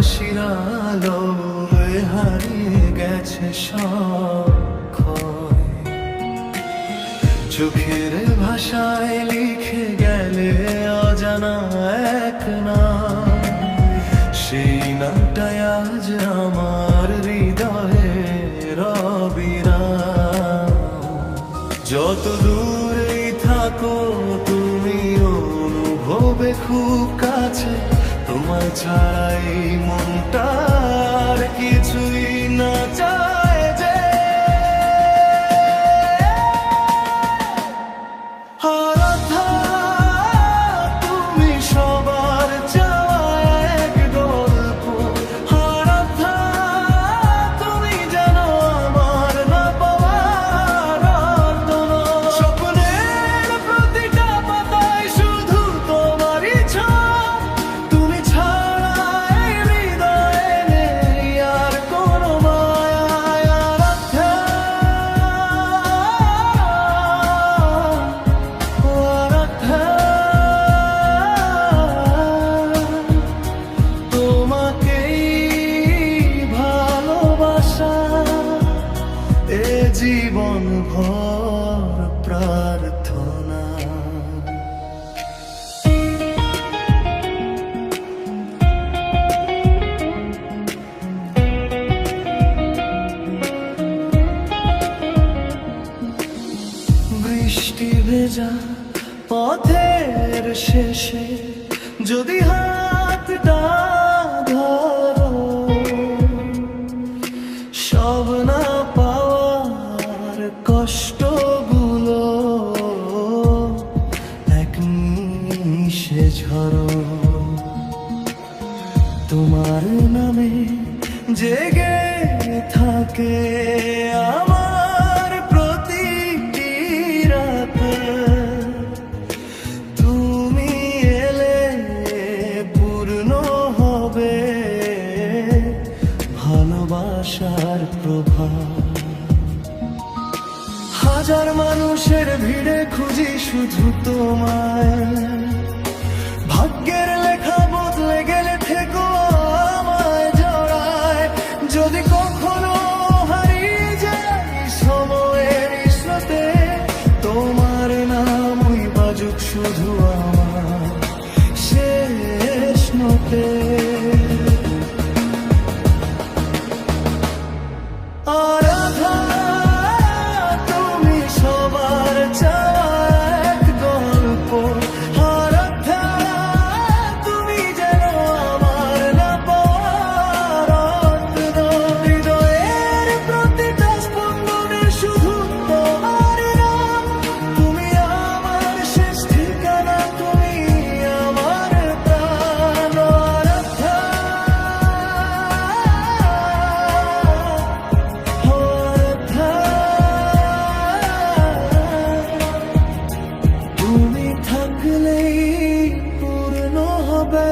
হাসির আলোয় হারিয়ে গেছে সব ক্ষয়। চোখের ভাষায় লিখে গেলে অজানা এক নাম, সেই নামটাই আজ আমার হৃদয়ে অবিরাম। যত দূরেই থাকো তুমি অনুভবে খুব কাছে, তোমার ছাড়াই মনটার কিছুই না চায় যে। আরাধ্যা তুমি সবার চাওয়া এক গল্প, আরাধ্যা তুমি জানো আমার না পাওয়ার অর্থ। স্বপ্নের প্রতিটা পাতায় শুধু তোমারই ছোঁয়া, তুমি ছাড়া এই হৃদয়ে নেই আর কোনো মায়া। আরাধ্যা তোমাকেই ভালোবাসা এ জীবন ভর প্রার্থনা। বৃষ্টি ভেজা পথের শেষে যদি হাতটা ধরো, সব না পাওয়ার কষ্টগুলো এক নিশে ঝরো। তোমার নামে জেগে থাকে আমার প্রতিটি রাতে, তুমি এলে পূর্ণ হবে ভালোবাসার প্রভাব। হাজার মানুষের ভিড়ে খুঁজি শুধু তোমায়, ভাগ্যের লেখা বদলে গেলে থেকো আমায় জড়ায়। যদি কখনো হারিয়ে যাই সময়ের স্রোতে, তোমার নামই বাজুক শুধু আমার শেষ নোটে। আরাধ্যা তুমি সবার চাওয়া এক গল্প, আরাধ্যা তুমি যেন আমার না পাওয়ার অর্থ। হৃদয়ের প্রতিটা স্পন্দনে শুধু তোমার নাম, তুমি আমার শেষ ঠিকানা, তুমি আমার প্রাণ। আরাধ্যা তুমি থাকলেই পূর্ণ হবে।